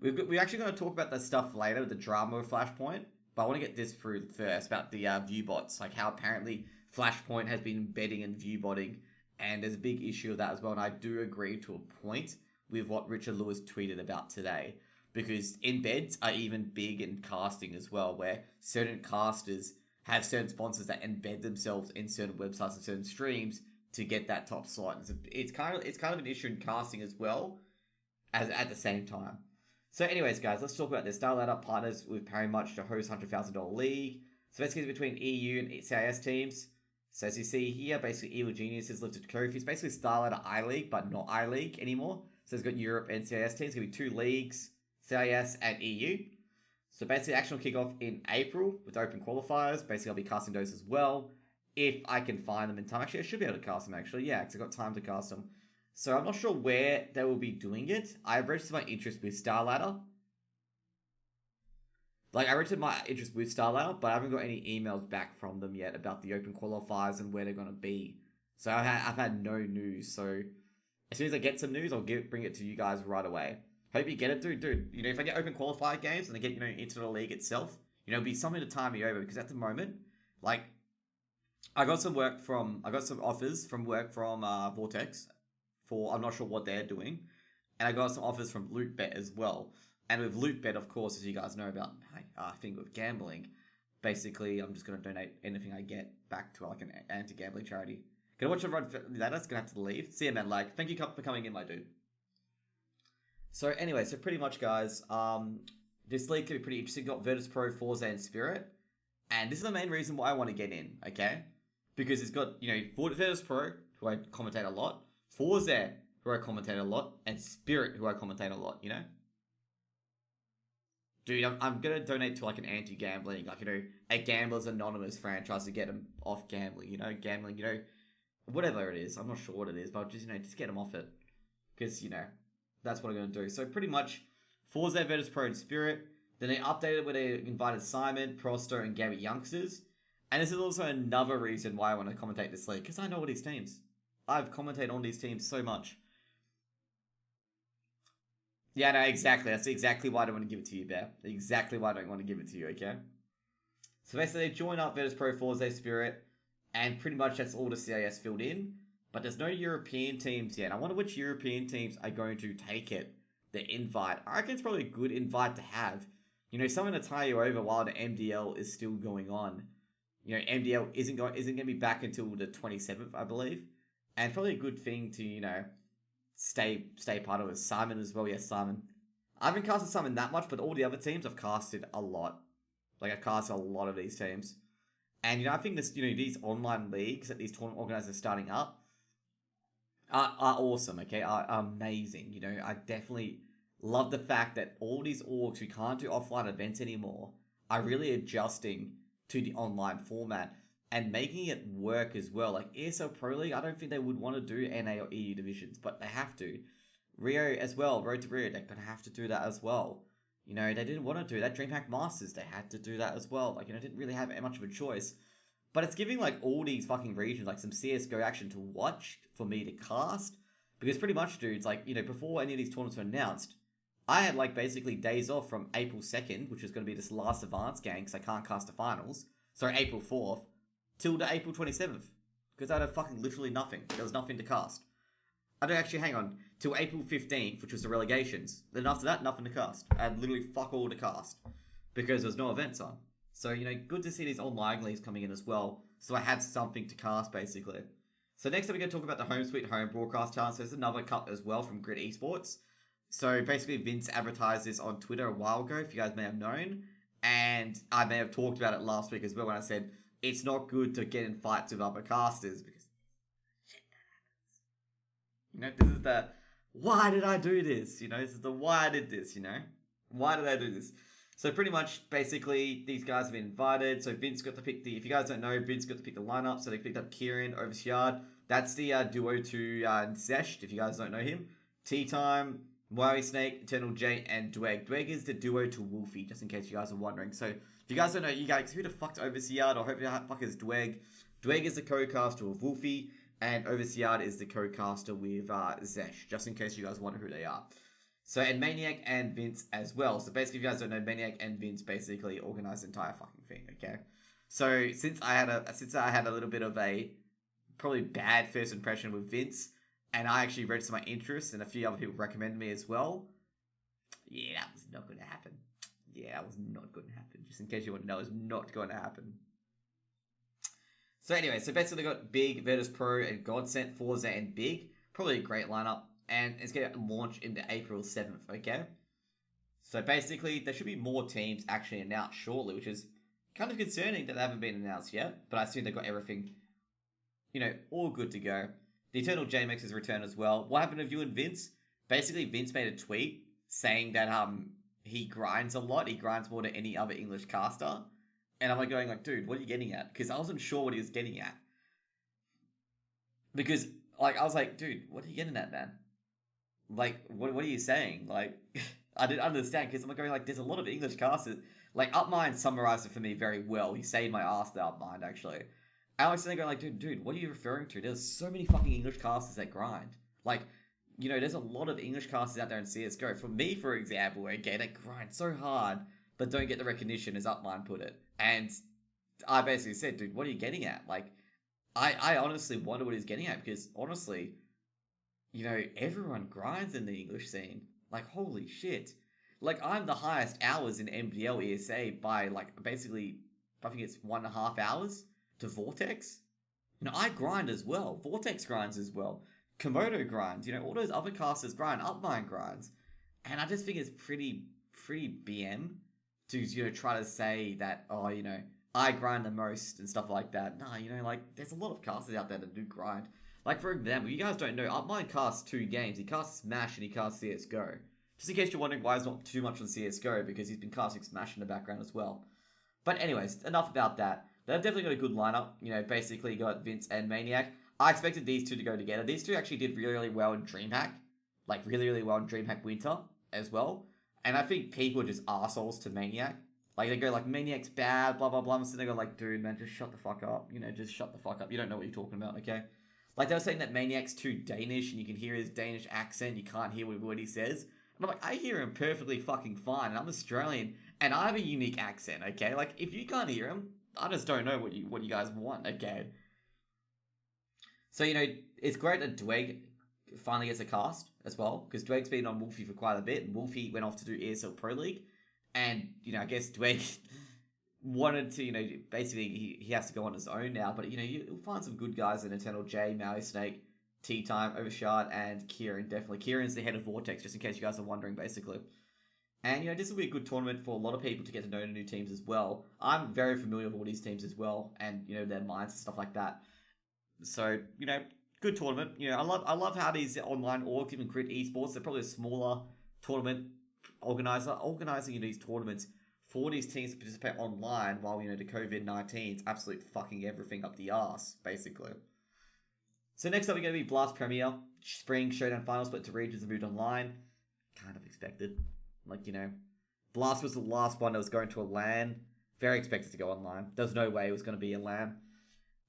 We're actually going to talk about the stuff later with the drama of Flashpoint. But I want to get this through first about the view bots. Like how apparently Flashpoint has been embedding and view botting. And there's a big issue of that as well. And I do agree to a point with what Richard Lewis tweeted about today. Because embeds are even big in casting as well, where certain casters have certain sponsors that embed themselves in certain websites and certain streams to get that top slot. It's kind of an issue in casting as well, as at the same time. So anyways, guys, let's talk about this. StarLadder partners with Paramuch to host $100,000 league. So basically it's between EU and CIS teams. So as you see here, basically Evil Geniuses lifted trophies. Basically StarLadder I-League, but not I-League anymore. So it's got Europe and CIS teams. It's going to be 2 leagues, CIS and EU. So basically, action will kick off in April with open qualifiers. Basically, I'll be casting those as well if I can find them in time. Actually, I should be able to cast them. Actually, yeah, because I've got time to cast them. So I'm not sure where they will be doing it. I registered my interest with StarLadder. Like, I registered my interest with StarLadder, but I haven't got any emails back from them yet about the open qualifiers and where they're going to be. So I've had no news. So as soon as I get some news, I'll bring it to you guys right away. Hope you get it, dude. You know, if I get open qualifier games and I get, you know, into the league itself, you know, it'll be something to tie me over, because at the moment, like, I got some offers from work from Vortex for, I'm not sure what they're doing, and I got some offers from LootBet as well. And with LootBet, of course, as you guys know about, I think with gambling, basically, I'm just going to donate anything I get back to like an anti-gambling charity. Can I watch everyone? That's going to have to leave. See you, man. Like, thank you for coming in, my dude. So anyway, so pretty much, guys, this league could be pretty interesting. Got Virtus Pro, Forza, and Spirit. And this is the main reason why I want to get in, okay? Because it's got, you know, Virtus Pro, who I commentate a lot, Forza, who I commentate a lot, and Spirit, who I commentate a lot, you know? Dude, I'm going to donate to, like, an anti-gambling, like, you know, a Gamblers Anonymous franchise to get them off gambling, you know? Gambling, you know, whatever it is. I'm not sure what it is, but just, you know, just get them off it. Because, you know, that's what I'm going to do. So pretty much, Forza, Virtus Pro, and Spirit. Then they updated where they invited Simon, Prosto, and Gabby Youngsters. And this is also another reason why I want to commentate this league, because I know all these teams. I've commentated on these teams so much. Yeah, no, exactly. That's exactly why I don't want to give it to you, Bear. Exactly why I don't want to give it to you, okay? So basically, they join up Virtus Pro, Forza, Spirit, and pretty much that's all the CIS filled in. But there's no European teams yet. I wonder which European teams are going to take it, the invite. I reckon it's probably a good invite to have. You know, someone to tie you over while the MDL is still going on. You know, MDL isn't going to be back until the 27th, I believe. And probably a good thing to, you know, stay part of it. Simon as well. Yes, Simon. I haven't casted Simon that much, but all the other teams I've casted a lot. Like, I've casted a lot of these teams. And, you know, I think this, you know, these online leagues that these tournament organizers are starting up are awesome, okay? Are amazing. You know, I definitely love the fact that all these orgs who can't do offline events anymore are really adjusting to the online format and making it work as well. Like ESL Pro League, I don't think they would want to do NA or EU divisions, but they have to. Rio as well, Road to Rio, they're going to have to do that as well. You know, they didn't want to do that. DreamHack Masters, they had to do that as well. Like, you know, didn't really have much of a choice. But it's giving, like, all these fucking regions, like, some CSGO action to watch for me to cast. Because pretty much, dudes, like, you know, before any of these tournaments were announced, I had, like, basically days off from April 2nd, which is going to be this last advanced game, because I can't cast the finals. Sorry, April 4th, till the April 27th. Because I had fucking literally nothing. There was nothing to cast. I don't actually, hang on, till April 15th, which was the relegations. Then after that, nothing to cast. I had literally fuck all to cast. Because there was no events on. So, you know, good to see these online leagues coming in as well. So I had something to cast, basically. So next up, we're going to talk about the Home Sweet Home broadcast challenge. So there's another cup as well from Grid Esports. So basically, Vince advertised this on Twitter a while ago, if you guys may have known. And I may have talked about it last week as well when I said, it's not good to get in fights with other casters. Because shit, that happens. You know, this is the, why did I do this? You know, this is the why I did this, you know? Why did I do this? So pretty much, basically, these guys have been invited. So Vince got to pick the, if you guys don't know, Vince got to pick the lineup. So they picked up Kieran, Overseard. That's the duo to Zesh, if you guys don't know him. Tea Time, Wiry Snake, Eternal J, and Dweg. Dweg is the duo to Wolfie, just in case you guys are wondering. So if you guys don't know, you guys, who the fuck's Overseard, or who the fuck is Dweg? Dweg is the co-caster of Wolfie, and Overseard is the co-caster with Zesh, just in case you guys wonder who they are. So, and Maniac and Vince as well. So basically, if you guys don't know, Maniac and Vince basically organized the entire fucking thing, okay? So, since I had a little bit of a probably bad first impression with Vince, and I actually registered my interest, and a few other people recommended me as well, yeah, that was not going to happen. Yeah, that was not going to happen. Just in case you want to know, it was not going to happen. So anyway, so basically they got Big, Virtus Pro, and Godsent, Forza, and Big. Probably a great lineup. And it's going to launch into April 7th, okay? So basically, there should be more teams actually announced shortly, which is kind of concerning that they haven't been announced yet. But I assume they've got everything, you know, all good to go. The Eternal JMX has returned as well. What happened with you and Vince? Basically, Vince made a tweet saying that he grinds a lot. He grinds more than any other English caster. And I'm like going like, dude, what are you getting at? Because I wasn't sure what he was getting at. Because like I was like, dude, what are you getting at, man? Like, what are you saying? Like, I didn't understand because I'm going like, there's a lot of English casters. Like, Upmind summarized it for me very well. He saved my ass, the Upmind, actually. I was sitting there going like, dude, what are you referring to? There's so many fucking English casters that grind. Like, you know, there's a lot of English casters out there in CSGO. For me, for example, okay, that grind so hard, but don't get the recognition, as Upmind put it. And I basically said, dude, what are you getting at? Like, I honestly wonder what he's getting at because, honestly, you know, everyone grinds in the English scene. Like, holy shit. Like, I'm the highest hours in MDL ESEA by, like, basically, I think it's 1.5 hours to Vortex. You know, I grind as well. Vortex grinds as well. Komodo grinds. You know, all those other casters grind. Upmind grinds. And I just think it's pretty BM to, you know, try to say that, oh, you know, I grind the most and stuff like that. Nah, you know, like, there's a lot of casters out there that do grind. Like, for example, you guys don't know, Upmind casts 2 games. He casts Smash and he casts CSGO. Just in case you're wondering why he's not too much on CSGO, because he's been casting Smash in the background as well. But anyways, enough about that. They've definitely got a good lineup. You know, basically you got Vince and Maniac. I expected these two to go together. These two actually did really well in DreamHack. Like, really well in DreamHack Winter as well. And I think people are just arseholes to Maniac. Like, they go like, Maniac's bad, blah, blah, blah. And so they go like, dude, man, just shut the fuck up. You know, just shut the fuck up. You don't know what you're talking about, okay? Like, they were saying that Maniac's too Danish, and you can hear his Danish accent, you can't hear what he says. And I'm like, I hear him perfectly fucking fine, and I'm Australian, and I have a unique accent, okay? Like, if you can't hear him, I just don't know what you guys want, okay? So, you know, it's great that Dweg finally gets a cast as well, because Dweg's been on Wolfie for quite a bit, and Wolfie went off to do ESL Pro League, and, you know, I guess Dweg wanted to, you know, basically he has to go on his own now, but, you know, you'll find some good guys in Eternal J, Maui Snake, T-Time, Overshard, and Kieran, definitely. Kieran's the head of Vortex, just in case you guys are wondering, basically. And, you know, this will be a good tournament for a lot of people to get to know the new teams as well. I'm very familiar with all these teams as well, and, you know, their minds and stuff like that. So, you know, good tournament. You know, I love how these online orgs, even Crit Esports, they're probably a smaller tournament organizing these tournaments for these teams to participate online while, you know, the COVID-19 is absolutely fucking everything up the arse, basically. So next up, we're going to be Blast Premier, Spring Showdown Finals, split to regions and moved online. Kind of expected. Like, you know, Blast was the last one that was going to a LAN. Very expected to go online. There's no way it was going to be a LAN.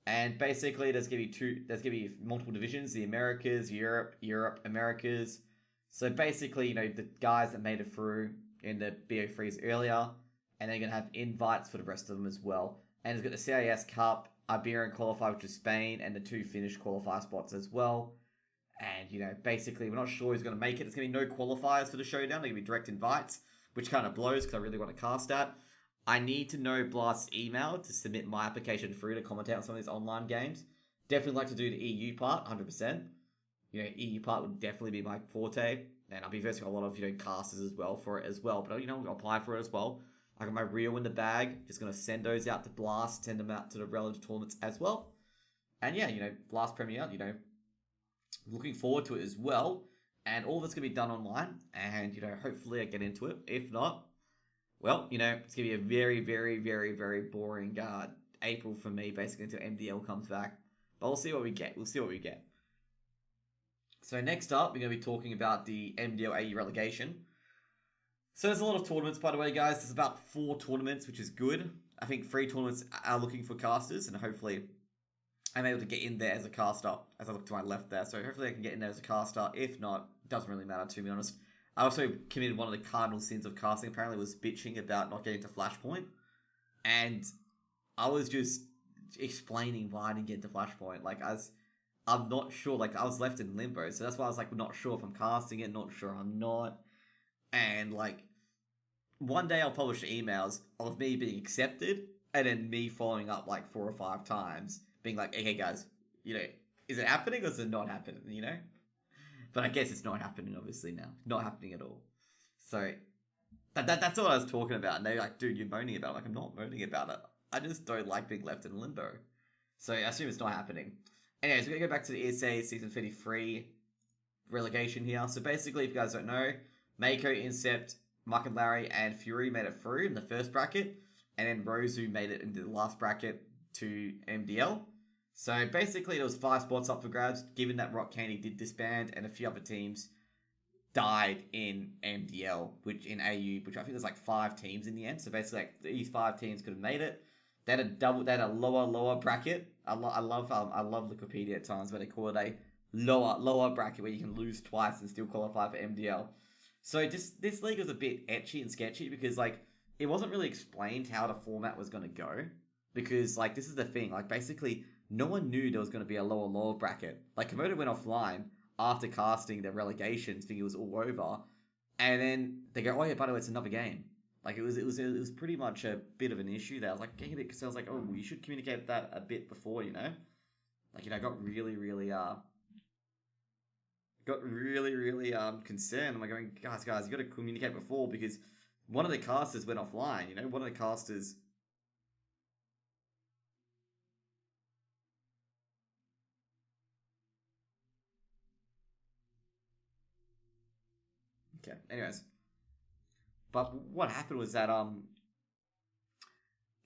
And basically, there's going to be multiple divisions, the Americas, Europe, Americas. So basically, you know, the guys that made it through in the BO3s earlier, and they're going to have invites for the rest of them as well. And it's got the CIS Cup, Iberian qualifier, which is Spain, and the 2 Finnish qualifier spots as well. And, you know, basically, we're not sure who's going to make it. There's going to be no qualifiers for the showdown. They're going to be direct invites, which kind of blows because I really want to cast that. I need to know Blast's email to submit my application through to commentate on some of these online games. Definitely like to do the EU part, 100%. You know, EU part would definitely be my forte. And I'll be versing a lot of, you know, casters as well for it as well. But, you know, I'll apply for it as well. I got my reel in the bag. Just going to send those out to Blast, send them out to the relative tournaments as well. And yeah, you know, Blast Premier, you know, looking forward to it as well. And all that's going to be done online. And, you know, hopefully I get into it. If not, well, you know, it's going to be a very, very, very, very boring April for me, basically, until MDL comes back. But we'll see what we get. So next up, we're going to be talking about the MDL AU relegation. So there's a lot of tournaments, by the way, guys. There's about 4 tournaments, which is good. I think 3 tournaments are looking for casters, and hopefully I'm able to get in there as a caster, as I look to my left there. So hopefully I can get in there as a caster. If not, it doesn't really matter, to be honest. I also committed one of the cardinal sins of casting. Apparently was bitching about not getting to Flashpoint. And I was just explaining why I didn't get to Flashpoint. Like, I'm not sure. Like, I was left in limbo. So that's why I was like, not sure if I'm casting it, not sure I'm not. And, like, one day I'll publish emails of me being accepted, and then me following up, like, 4 or 5 times, being like, okay, guys, you know, is it happening or is it not happening, you know? But I guess it's not happening, obviously, now. Not happening at all. So, that's what I was talking about. And they're like, dude, you're moaning about it. Like, I'm not moaning about it. I just don't like being left in limbo. So, I assume it's not happening. Anyways, we're going to go back to the ESEA Season 33 relegation here. So, basically, if you guys don't know, Mako, Incept, Mark and Larry and Fury made it through in the first bracket, and then Rozu made it into the last bracket to MDL. So basically, there was 5 spots up for grabs, given that Rock Candy did disband, and a few other teams died in MDL, which in AU, which I think there's like 5 teams in the end. So basically, like, these 5 teams could have made it. They had a lower bracket. I love Wikipedia at times where they call it a lower bracket where you can lose twice and still qualify for MDL. So just this league was a bit etchy and sketchy because like it wasn't really explained how the format was going to go, because like this is the thing, like basically no one knew there was going to be a lower bracket. Like Komodo went offline after casting the relegations, thinking it was all over, and then they go, oh yeah, by the way, it's another game. Like it was pretty much a bit of an issue there. I was like getting a bit, because I was like, oh, you should communicate that a bit before, you know. Like, you know, I got really concerned. I'm like going, guys, you got to communicate before, because one of the casters went offline. You know, one of the casters. Okay. Anyways, but what happened was that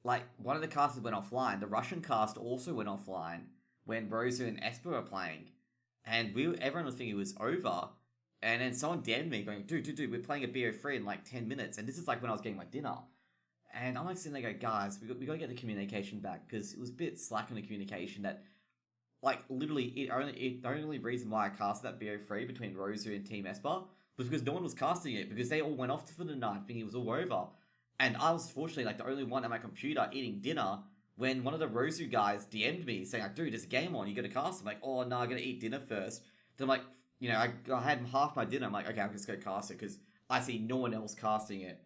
like one of the casters went offline. The Russian cast also went offline when Rosa and Esper were playing, and everyone was thinking it was over. And then someone DM'd me going, dude, we're playing a BO3 in like 10 minutes. And this is like when I was getting my dinner. And I'm like sitting there going, guys, we got to get the communication back, because it was a bit slack on the communication that, like, literally, the only reason why I casted that BO3 between Rosu and Team Esper was because no one was casting it, because they all went off for the night thinking it was all over. And I was fortunately like the only one at my computer eating dinner when one of the Rosu guys DM'd me saying, like, dude, there's a game on, you got to cast. I'm like, oh no, I got to eat dinner first. Then I'm like, you know, I had half my dinner. I'm like, okay, I'm just going to cast it because I see no one else casting it.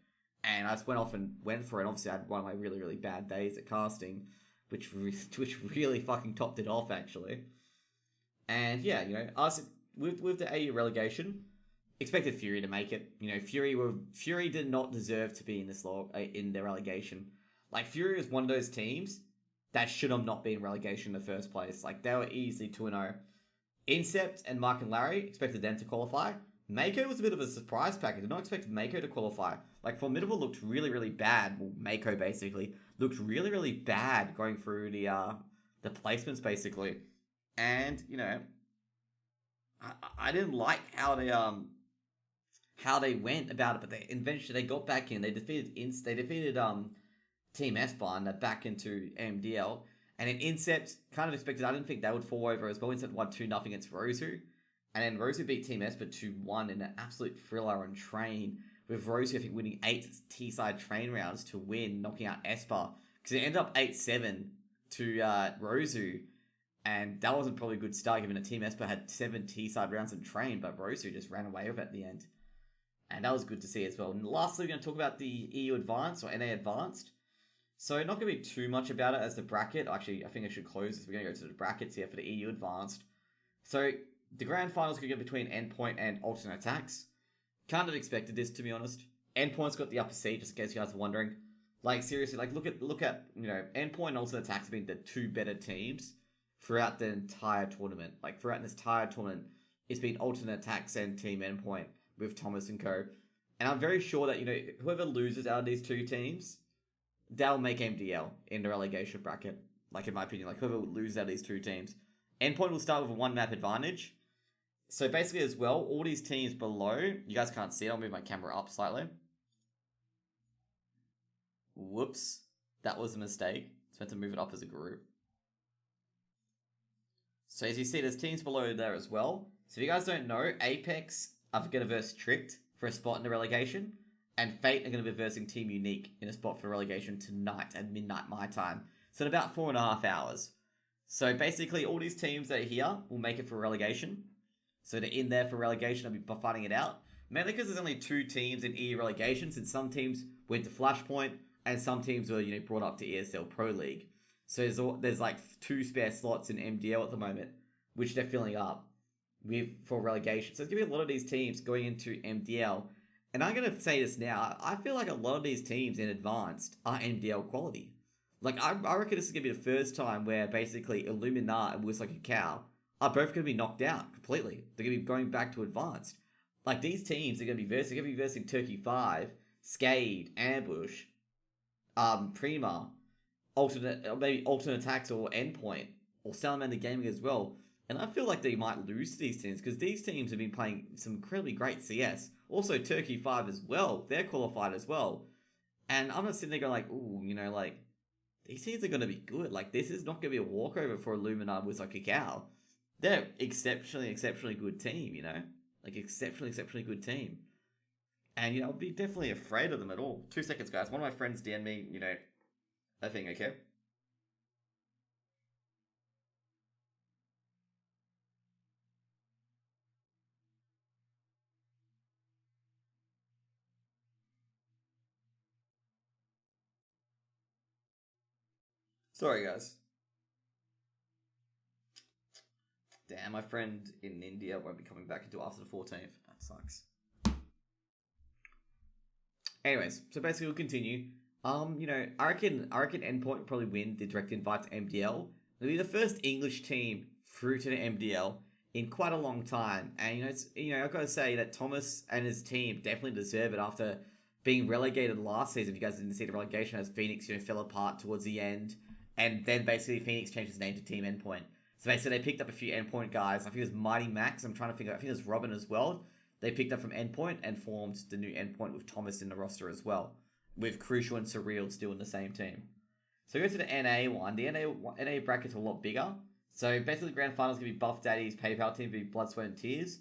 And I just went off and went for it. And obviously, I had one of my really, really bad days at casting, which really fucking topped it off, actually. And yeah, you know, us with the AU relegation, expected Fury to make it. You know, Fury did not deserve to be in this in the relegation. Like, Fury was one of those teams that should have not been in relegation in the first place. Like, they were easily 2-0. Incept and Mark and Larry, expected them to qualify. Mako was a bit of a surprise package. Did not expect Mako to qualify. Like, Formidable looked really, really bad. Well, Mako basically looked really, really bad going through the placements basically. And, you know, I didn't like how they went about it, but they eventually got back in. They defeated Team Espan. They're back into MDL. And then Incept, kind of expected, I didn't think they would fall over as well. Incept won 2-0 against Rosu. And then Rosu beat Team Esper 2-1 in an absolute thriller on Train, with Rosu, I think, winning 8 T-side Train rounds to win, knocking out Esper. Because it ended up 8-7 to Rosu. And that wasn't probably a good start, given that Team Esper had 7 T-side rounds in Train, but Rosu just ran away with it at the end. And that was good to see as well. And lastly, we're going to talk about the EU Advanced, or NA Advanced. So not going to be too much about it as the bracket. Actually, I think I should close this. We're going to go to the brackets here for the EU Advanced. So the grand finals could get between Endpoint and Alternate Attacks. Kind of expected this, to be honest. Endpoint's got the upper seat, just in case you guys are wondering. Like, seriously, like look at you know, Endpoint and Alternate Attacks have been the 2 better teams throughout the entire tournament. Like, throughout this entire tournament, it's been Alternate Attacks and Team Endpoint with Thomas and co. And I'm very sure that, you know, whoever loses out of these 2 teams, they'll make MDL in the relegation bracket. Like, in my opinion, like, whoever loses out of these 2 teams. Endpoint will start with a 1-map advantage. So basically as well, all these teams below, you guys can't see it, I'll move my camera up slightly. Whoops. That was a mistake. It's meant to move it up as a group. So as you see, there's teams below there as well. So if you guys don't know, Apex are going to verse Tricked for a spot in the relegation. And Fate are going to be versing Team Unique in a spot for relegation tonight at midnight my time. So in about 4.5 hours. So basically all these teams that are here will make it for relegation. So they're in there for relegation. I'll be fighting it out. Mainly because there's only 2 teams in EU relegation, since some teams went to Flashpoint and some teams were, you know, brought up to ESL Pro League. So there's like 2 spare slots in MDL at the moment, which they're filling up for relegation. So there's going to be a lot of these teams going into MDL. And I'm going to say this now, I feel like a lot of these teams in Advanced are MDL quality. Like, I reckon this is going to be the first time where basically Illuminat and Whistle Like a Cow are both going to be knocked out completely. They're going to be going back to Advanced. Like, these teams are going to be versing Turkey 5 Skade, Ambush, Prima, maybe alternate attacks or Endpoint, or Salamander Gaming as well. And I feel like they might lose to these teams because these teams have been playing some incredibly great CS. Also, Turkey 5 as well. They're qualified as well. And I'm not sitting there going like, ooh, like, these teams are going to be good. Like, this is not going to be a walkover for Illumina with like Kakao. They're exceptionally good team, Like, exceptionally good team. And, I'll be definitely afraid of them at all. 2 seconds, guys. One of my friends DM'd me, a thing, okay? Sorry, guys. Damn, my friend in India won't be coming back until after the 14th. That sucks. Anyways, so basically we'll continue. I reckon Endpoint will probably win the direct invite to MDL. It'll be the first English team through to the MDL in quite a long time. And I've got to say that Thomas and his team definitely deserve it after being relegated last season. If you guys didn't see the relegation, as Phoenix fell apart towards the end, and then basically Phoenix changed his name to Team Endpoint. So basically they picked up a few Endpoint guys. I think it was Mighty Max. I'm trying to figure out. I think it was Robin as well. They picked up from Endpoint and formed the new Endpoint with Thomas in the roster as well, with Crucial and Surreal still in the same team. So go to the NA one. The NA bracket's a lot bigger. So basically the grand finals going to be Buff Daddy's PayPal team, be Blood, Sweat and Tears.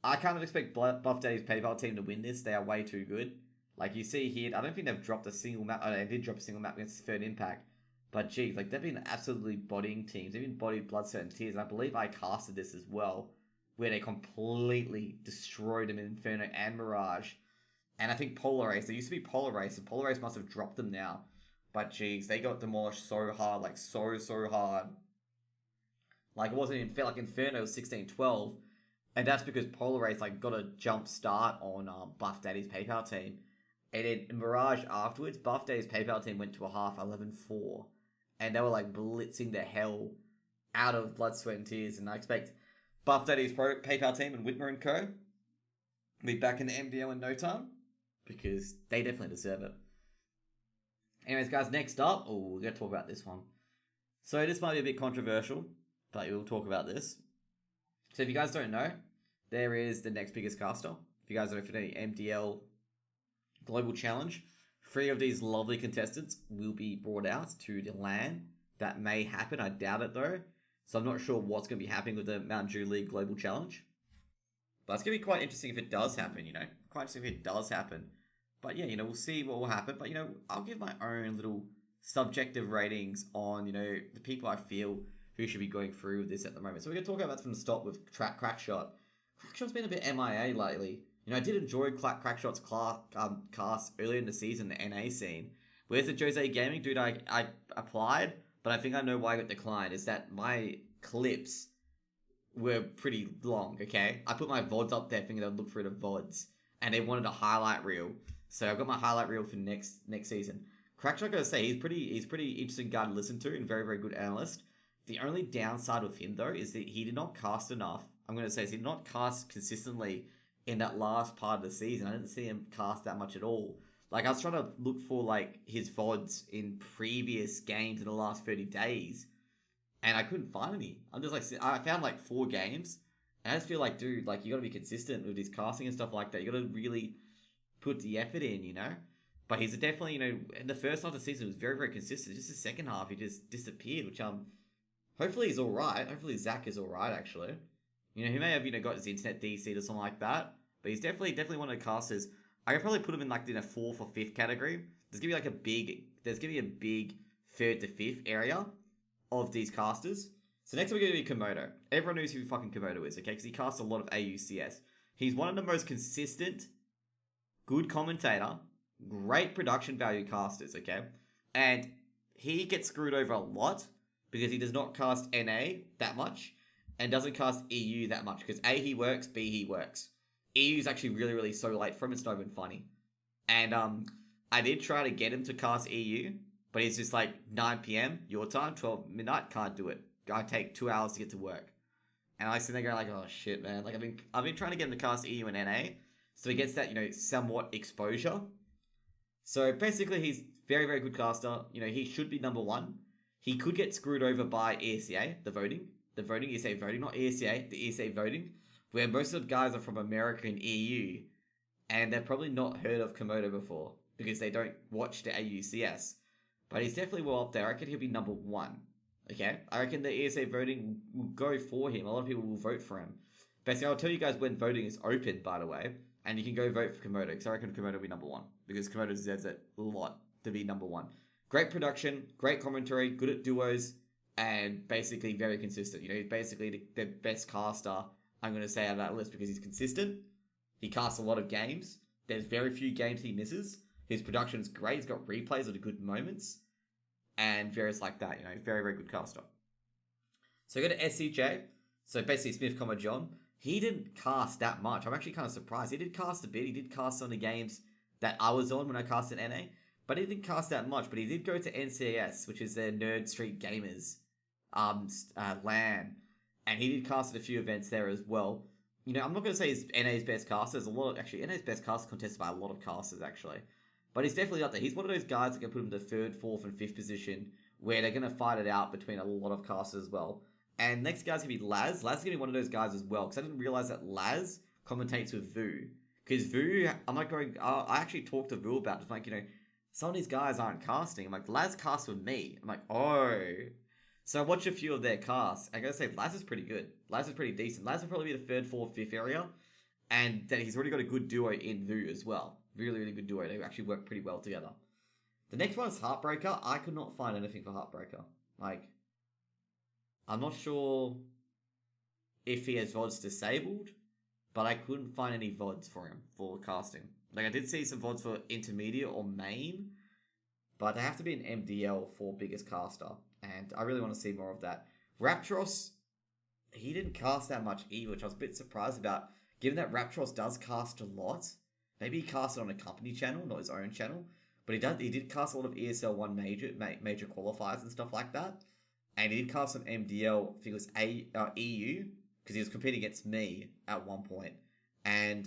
I kind of expect Buff Daddy's PayPal team to win this. They are way too good. Like you see here, I don't think they've dropped a single map. Oh, they did drop a single map against Third Impact. But geez, like they've been absolutely bodying teams. They've been bodied Blood, Sweat and Tears. And I believe I casted this as well, where they completely destroyed them in Inferno and Mirage. And I think Polar Race, they used to be Polar Race, and Polar Race must have dropped them now. But geez, they got demolished so hard, like so hard. Like it wasn't even like Inferno was 16-12, and that's because Polar Race like got a jump start on Buff Daddy's PayPal team. And then Mirage afterwards, Buff Daddy's PayPal team went to a half 11-4. And they were like blitzing the hell out of Blood, Sweat and Tears. And I expect Buff Daddy's PayPal team and Whitmer and Co. will be back in the MDL in no time, because they definitely deserve it. Anyways, guys, next up, we're going to talk about this one. So this might be a bit controversial, but we'll talk about this. So if you guys don't know, there is the next biggest caster. If you guys don't know, for the MDL Global Challenge, 3 of these lovely contestants will be brought out to the LAN. That may happen, I doubt it though. So I'm not sure what's going to be happening with the Mount Dew League Global Challenge. But it's going to be quite interesting if it does happen, Quite interesting if it does happen. But yeah, we'll see what will happen. But, I'll give my own little subjective ratings on, the people I feel who should be going through with this at the moment. So we're going to talk about from the start with Crackshot. Crackshot's been a bit MIA lately. I did enjoy Crackshot's cast earlier in the season, the NA scene. Where's the Jose Gaming? Dude, I applied, but I think I know why I got declined. Is that my clips were pretty long, okay? I put my VODs up there thinking I'd look through the VODs, and they wanted a highlight reel. So I've got my highlight reel for next season. Crackshot, I gotta say, he's pretty interesting guy to listen to and very good analyst. The only downside with him though is that he did not cast enough. I'm gonna say he did not cast consistently in that last part of the season. I didn't see him cast that much at all. Like I was trying to look for like his VODs in previous games in the last 30 days, and I couldn't find any. I'm just like, I found like 4 games, and I just feel like, dude, like you gotta be consistent with his casting and stuff like that. You gotta really put the effort in, But he's definitely, in the first half of the season, he was very consistent. Just the second half, he just disappeared, which, hopefully he's alright. Hopefully Zach is alright, actually. He may have, got his internet DC'd or something like that, but he's definitely one of the casters. I could probably put him in, like, in a 4th or 5th category. There's gonna be a big 3rd to 5th area of these casters. So next we're gonna be Komodo. Everyone knows who fucking Komodo is, okay? Because he casts a lot of AUCS. He's one of the most consistent, good commentator, great production value casters, okay? And he gets screwed over a lot because he does not cast NA that much and doesn't cast EU that much because A, he works, B, he works. EU is actually really so late from. It's not even funny. And I did try to get him to cast EU, but he's just like 9 p.m. your time, 12 midnight, can't do it. I take 2 hours to get to work. And I sit there going like, oh shit, man. Like I've been trying to get him to cast EU and NA, so he gets that, somewhat exposure. So basically, he's very, very good caster. He should be number one. He could get screwed over by ESEA, the voting. The voting, ESEA voting, not ESEA, the ESEA voting, where most of the guys are from America and EU, and they've probably not heard of Komodo before because they don't watch the AUCS. But he's definitely well up there. I reckon he'll be number one. Okay? I reckon the ESA voting will go for him. A lot of people will vote for him. Basically, I'll tell you guys when voting is open, by the way, and you can go vote for Komodo, because I reckon Komodo will be number one, because Komodo deserves it a lot to be number one. Great production, great commentary, good at duos, and basically very consistent. He's basically the best caster, I'm going to say, out of that list, because he's consistent. He casts a lot of games. There's very few games he misses. His production's great. He's got replays of the good moments, and various like that. Very, very good caster. So go to SCJ. So basically Smith, John. He didn't cast that much. I'm actually kind of surprised. He did cast a bit. He did cast on the games that I was on when I cast in NA. But he didn't cast that much. But he did go to NCAS, which is their Nerd Street Gamers LAN. And he did cast at a few events there as well. I'm not going to say he's NA's best caster. There's a lot of... Actually, NA's best caster contested by a lot of casters, actually. But he's definitely up there. He's one of those guys that can put him in the 3rd, 4th, and 5th position, where they're going to fight it out between a lot of casters as well. And next guy's going to be Laz. Laz is going to be one of those guys as well, because I didn't realize that Laz commentates with Vu. Because Vu, I actually talked to Vu about it. I'm like, some of these guys aren't casting. I'm like, Laz casts with me. I'm like, oh. So I watched a few of their casts. I gotta say, Laz is pretty good. Laz is pretty decent. Laz will probably be the 3rd, 4th, 5th area. And then he's already got a good duo in Vu as well. Really, really good duo. They actually work pretty well together. The next one is Heartbreaker. I could not find anything for Heartbreaker. I'm not sure if he has VODs disabled, but I couldn't find any VODs for him for casting. I did see some VODs for intermediate or main, but they have to be an MDL for biggest caster, and I really want to see more of that. Raptros, he didn't cast that much either, which I was a bit surprised about, given that Raptros does cast a lot. Maybe he casted on a company channel, not his own channel, but he did cast a lot of ESL 1 major qualifiers and stuff like that. And he did cast some MDL, I think it was EU, because he was competing against me at one point. And,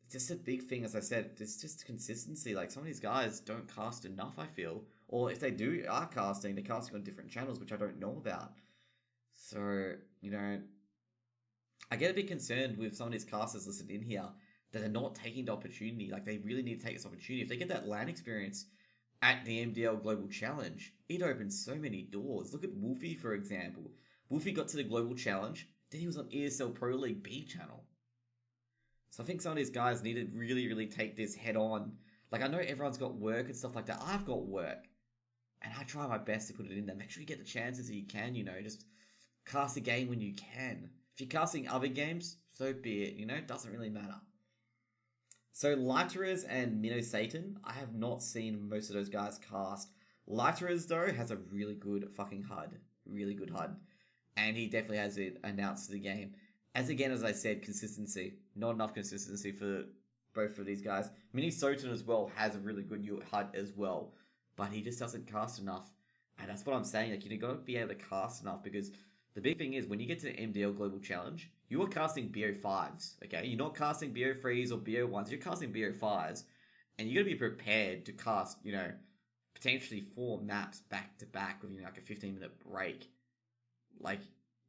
just a big thing, as I said, it's just consistency. Some of these guys don't cast enough, I feel. Or if they are casting, they're casting on different channels, which I don't know about. So, I get a bit concerned with some of these casters listed in here that are not taking the opportunity. They really need to take this opportunity. If they get that LAN experience at the MDL Global Challenge, it opens so many doors. Look at Wolfie, for example. Wolfie got to the Global Challenge, then he was on ESL Pro League B channel. So I think some of these guys need to really, really take this head on. I know everyone's got work and stuff like that. I've got work. And I try my best to put it in there. Make sure you get the chances that you can, just cast a game when you can. If you're casting other games, so be it, it doesn't really matter. So Lighters and Minnow Satan, I have not seen most of those guys cast. Lighters, though, has a really good fucking HUD. Really good HUD. And he definitely has it announced to the game. As I said, consistency. Not enough consistency for both of these guys. Minnie Soten as well has a really good HUD as well. But he just doesn't cast enough. And that's what I'm saying. You got to be able to cast enough, because the big thing is when you get to the MDL Global Challenge, you are casting BO5s, okay? You're not casting BO3s or BO1s. You're casting BO5s. And you got to be prepared to cast, potentially 4 maps back to back with, a 15-minute break.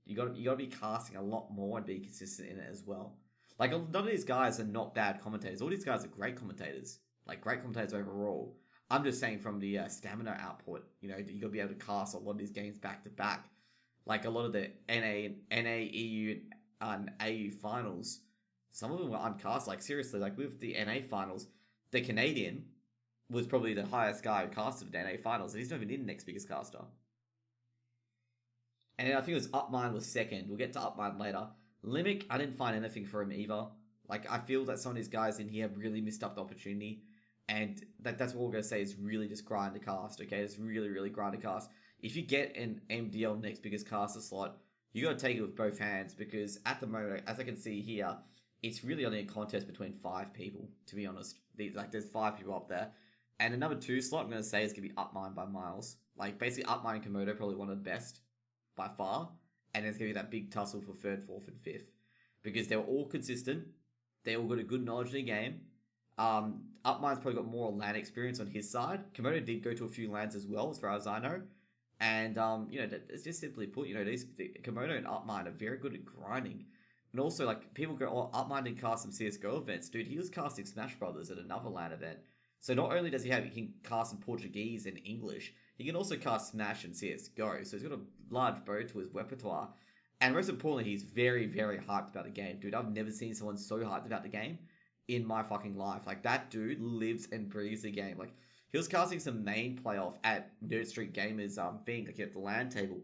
You got to be casting a lot more and be consistent in it as well. A lot of these guys are not bad commentators. All these guys are great commentators. Great commentators overall. I'm just saying from the stamina output, you got to be able to cast a lot of these games back to back. A lot of the NA, EU, and AU finals, some of them were uncast. Seriously, with the NA finals, the Canadian was probably the highest guy who casted at NA finals, and he's not even in next biggest caster. And I think it was Upmine was second. We'll get to Upmine later. Limic, I didn't find anything for him either. I feel that some of these guys in here have really missed up the opportunity. And that's what we're going to say is really just grind to cast, okay? It's really, really grind to cast. If you get an MDL next biggest caster slot, you got to take it with both hands, because at the moment, as I can see here, it's really only a contest between 5 people, to be honest. There's 5 people up there. And the number 2 slot, I'm going to say, is going to be Upmine by miles. Basically, Upmine and Komodo probably one of the best by far. And there's going to be that big tussle for 3rd, 4th, and 5th. Because they were all consistent. They all got a good knowledge of the game. Upmine's probably got more LAN experience on his side. Komodo did go to a few LANs as well, as far as I know. And, it's just simply put, Komodo and Upmine are very good at grinding. And also, like, people go, oh, Upmine didn't cast some CSGO events. Dude, he was casting Smash Brothers at another LAN event. So not only does he can cast in Portuguese and English, he can also cast Smash and CSGO. So he's got a large bow to his repertoire. And most importantly, he's very, very hyped about the game. Dude, I've never seen someone so hyped about the game in my fucking life. Like, that dude lives and breathes the game. Like, he was casting some main playoff at Nerd Street Gamers thing, like at the LAN table.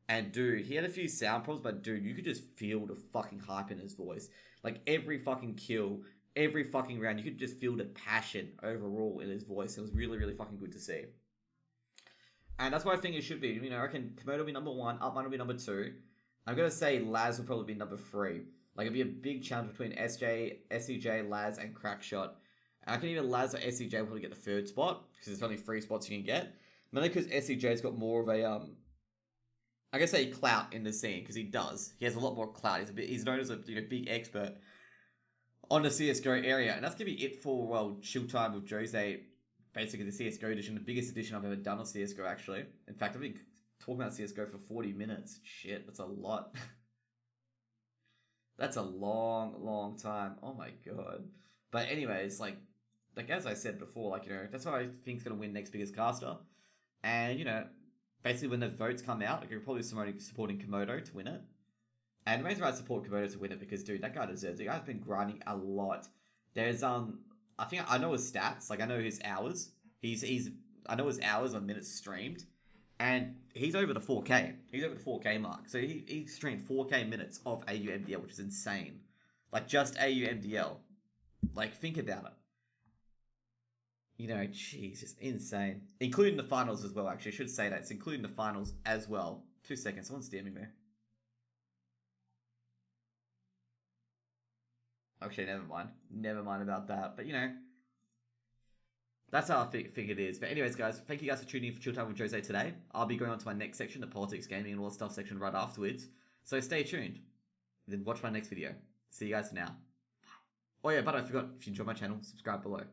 And dude, he had a few sound problems, but dude, you could just feel the fucking hype in his voice. Like, every fucking kill, every fucking round, you could just feel the passion overall in his voice. It was really, really fucking good to see. And that's what I think it should be. I reckon Komodo will be number 1, Upmine will be number 2. I'm going to say Laz will probably be number 3. Like, it'll be a big challenge between SEJ, Laz, and Crackshot. I can even Laz or SEJ will probably get the 3rd spot, because there's only 3 spots you can get. Mainly because SEJ's got more of a, I guess say clout in the scene, because he does. He has a lot more clout. He's known as a big expert on the CSGO area. And that's going to be it for, Chilltime with Jose. Basically, the CSGO edition, the biggest edition I've ever done of CSGO, actually. In fact, I've been talking about CSGO for 40 minutes. Shit, that's a lot. That's a long, long time. Oh my god. But anyways, like as I said before, that's what I think is going to win next biggest caster. And, basically when the votes come out, you're probably supporting Komodo to win it. And the reason why I support Komodo to win it, because, dude, that guy deserves it. The guy's been grinding a lot. There's, I think I know his stats. Like, I know his hours. I know his hours on minutes streamed. And he's over the 4K. He's over the 4K mark. So he streamed 4K minutes of AU MDL, which is insane. Like, just AU MDL. Like, think about it. Jeez, just insane. Including the finals as well, actually. I should say that. It's including the finals as well. 2 seconds. Someone's DMing me. Actually, never mind. Never mind about that. But, that's how I think it is. But anyways, guys, thank you guys for tuning in for Chill Time with Jose today. I'll be going on to my next section, the politics, gaming, and all that stuff section right afterwards. So stay tuned. Then watch my next video. See you guys now. Bye. Oh yeah, but I forgot, if you enjoyed my channel, subscribe below.